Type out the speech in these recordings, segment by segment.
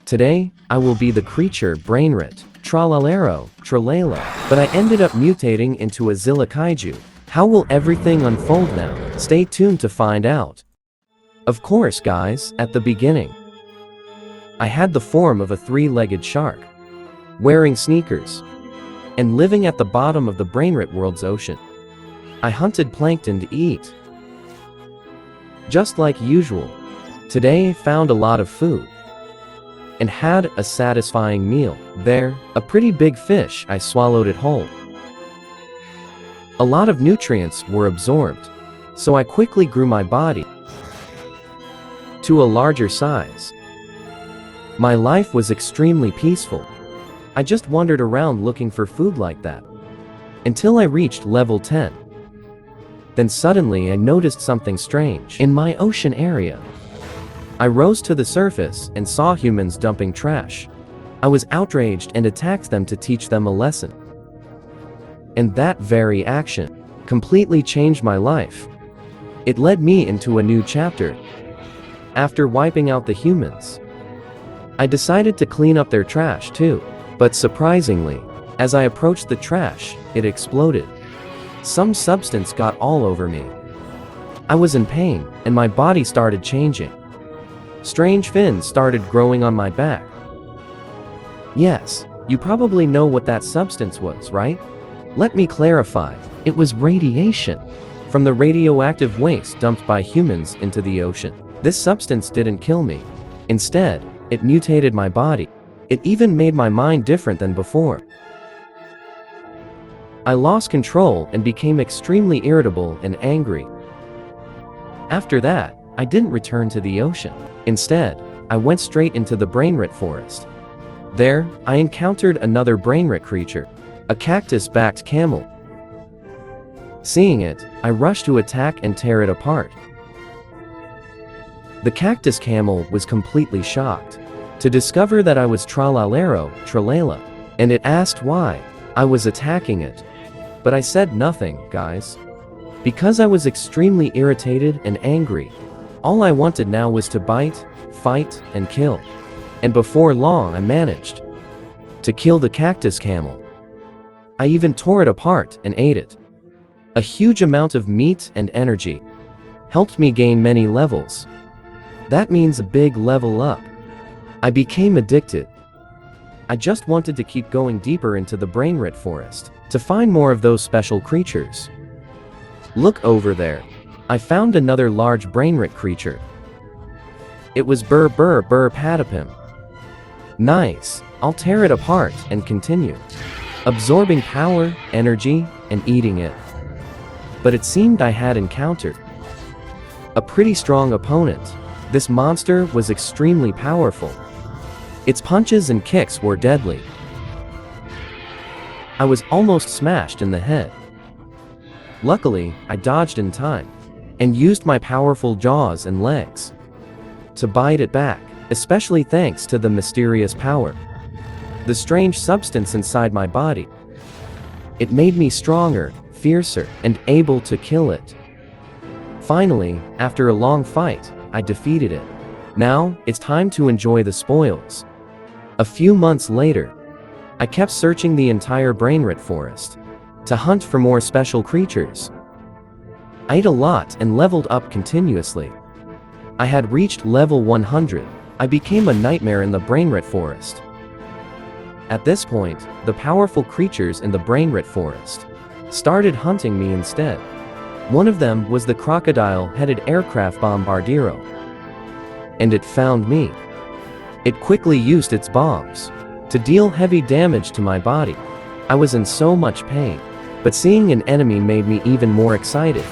Today, I will be the creature Brainrot Tralalero Tralala, but I ended up mutating into a Zilla Kaiju. How will everything unfold now? Stay tuned to find out. Of course, guys, at the beginning, I had the form of a three-legged shark, wearing sneakers, and living at the bottom of the Brainrot world's ocean. I hunted plankton to eat. Just like usual, today I found a lot of food and had a satisfying meal. There, a pretty big fish, I swallowed it whole. A lot of nutrients were absorbed, so I quickly grew my body to a larger size. My life was extremely peaceful. I just wandered around looking for food like that, until I reached level 10. Then suddenly I noticed something strange in my ocean area. I rose to the surface and saw humans dumping trash. I was outraged and attacked them to teach them a lesson. And that very action completely changed my life. It led me into a new chapter. After wiping out the humans, I decided to clean up their trash too. But surprisingly, as I approached the trash, it exploded. Some substance got all over me. I was in pain, and my body started changing. Strange fins started growing on my back. Yes, you probably know what that substance was, right? Let me clarify. It was radiation from the radioactive waste dumped by humans into the ocean. This substance didn't kill me. Instead, it mutated my body. It even made my mind different than before. I lost control and became extremely irritable and angry. After that, I didn't return to the ocean. Instead, I went straight into the Brainrot forest. There, I encountered another Brainrot creature, a cactus-backed camel. Seeing it, I rushed to attack and tear it apart. The cactus camel was completely shocked to discover that I was Tralalero Tralala, and it asked why I was attacking it. But I said nothing, guys, because I was extremely irritated and angry. All I wanted now was to bite, fight, and kill. And before long I managed to kill the cactus camel. I even tore it apart and ate it. A huge amount of meat and energy helped me gain many levels. That means a big level up. I became addicted. I just wanted to keep going deeper into the Brainrot forest to find more of those special creatures. Look over there. I found another large Brainrot creature. It was Patapim. Nice. I'll tear it apart and continue absorbing power, energy, and eating it. But it seemed I had encountered a pretty strong opponent. This monster was extremely powerful. Its punches and kicks were deadly. I was almost smashed in the head. Luckily, I dodged in time and used my powerful jaws and legs to bite it back, especially thanks to the mysterious power, the strange substance inside my body. It made me stronger, fiercer, and able to kill it. Finally, after a long fight, I defeated it. Now, it's time to enjoy the spoils. A few months later, I kept searching the entire Brainrot forest to hunt for more special creatures. I ate a lot and leveled up continuously. I had reached level 100. I became a nightmare in the Brainrot forest. At this point, the powerful creatures in the Brainrot forest started hunting me instead. One of them was the crocodile-headed aircraft bombardier, and it found me. It quickly used its bombs to deal heavy damage to my body. I was in so much pain, but seeing an enemy made me even more excited.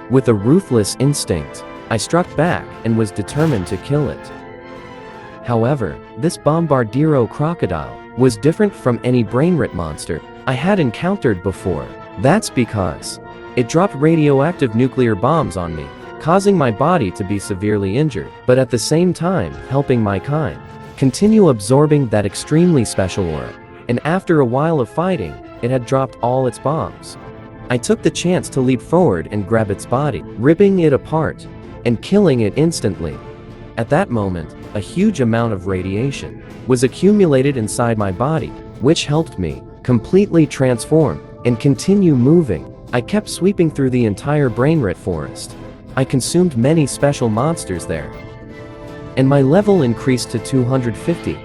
With a ruthless instinct, I struck back and was determined to kill it. However, this bombardier crocodile was different from any Brainrot monster I had encountered before. That's because it dropped radioactive nuclear bombs on me, causing my body to be severely injured, but at the same time helping my kind continue absorbing that extremely special aura. And after a while of fighting, it had dropped all its bombs. I took the chance to leap forward and grab its body, ripping it apart and killing it instantly. At that moment, a huge amount of radiation was accumulated inside my body, which helped me completely transform and continue moving. I kept sweeping through the entire Brainrot forest. I consumed many special monsters there, and my level increased to 250.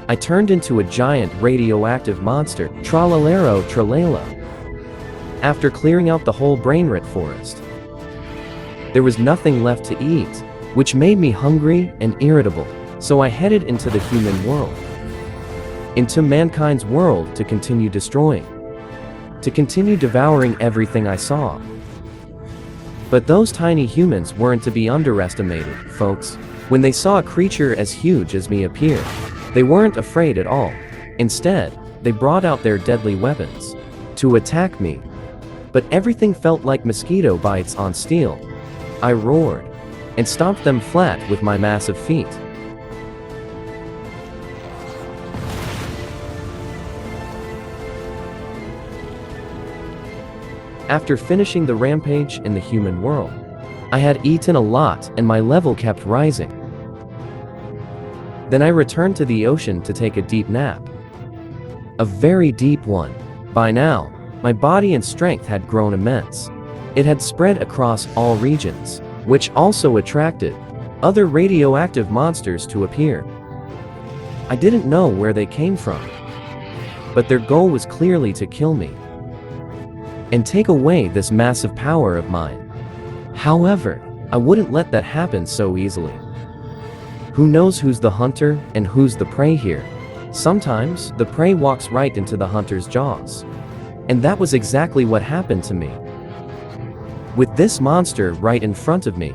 I turned into a giant radioactive monster, Tralalero Tralala. After clearing out the whole Brainrot forest, there was nothing left to eat, which made me hungry and irritable, so I headed into the human world, into mankind's world to continue destroying, to continue devouring everything I saw. But those tiny humans weren't to be underestimated, folks. When they saw a creature as huge as me appear, they weren't afraid at all. Instead, they brought out their deadly weapons to attack me. But everything felt like mosquito bites on steel. I roared and stomped them flat with my massive feet. After finishing the rampage in the human world, I had eaten a lot and my level kept rising. Then I returned to the ocean to take a deep nap. A very deep one. By now, my body and strength had grown immense. It had spread across all regions, which also attracted other radioactive monsters to appear. I didn't know where they came from, but their goal was clearly to kill me and take away this massive power of mine. However, I wouldn't let that happen so easily. Who knows who's the hunter and who's the prey here? Sometimes, the prey walks right into the hunter's jaws. And that was exactly what happened to me. With this monster right in front of me.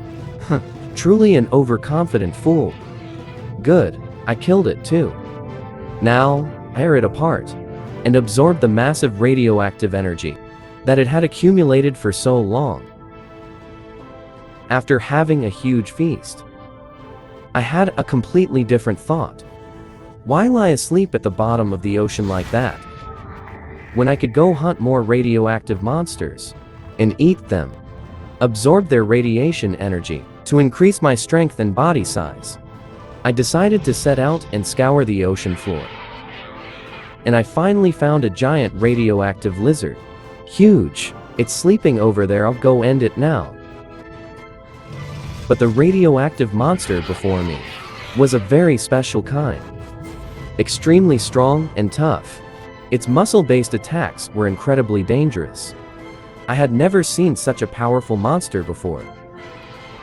Truly an overconfident fool. Good, I killed it too. Now, tear it apart and absorb the massive radioactive energy that it had accumulated for so long. After having a huge feast, I had a completely different thought. Why lie asleep at the bottom of the ocean like that, when I could go hunt more radioactive monsters and eat them, absorb their radiation energy to increase my strength and body size? I decided to set out and scour the ocean floor. And I finally found a giant radioactive lizard. Huge. It's sleeping over there. I'll go end it now. But the radioactive monster before me was a very special kind. Extremely strong and tough. Its muscle-based attacks were incredibly dangerous. I had never seen such a powerful monster before.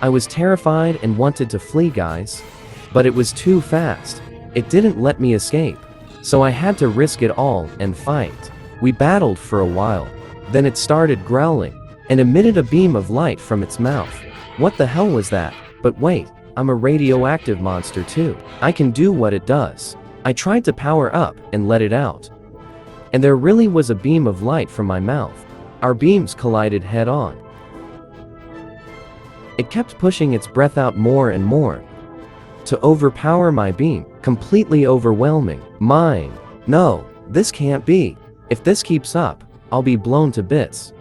I was terrified and wanted to flee, guys, but it was too fast. It didn't let me escape, so I had to risk it all and fight. We battled for a while. Then it started growling and emitted a beam of light from its mouth. What the hell was that? But wait, I'm a radioactive monster too. I can do what it does. I tried to power up and let it out. And there really was a beam of light from my mouth. Our beams collided head on. It kept pushing its breath out more and more to overpower my beam, completely overwhelming mine. No, this can't be. If this keeps up, I'll be blown to bits.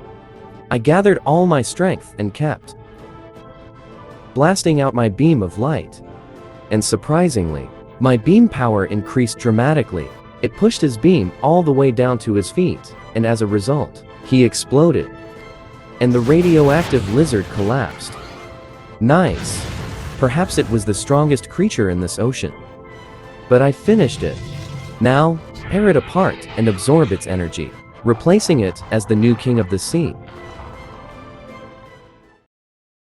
I gathered all my strength and kept blasting out my beam of light. And surprisingly, my beam power increased dramatically. It pushed his beam all the way down to his feet, and as a result, he exploded. And the radioactive lizard collapsed. Nice. Perhaps it was the strongest creature in this ocean. But I finished it. Now, tear it apart and absorb its energy, replacing it as the new king of the sea.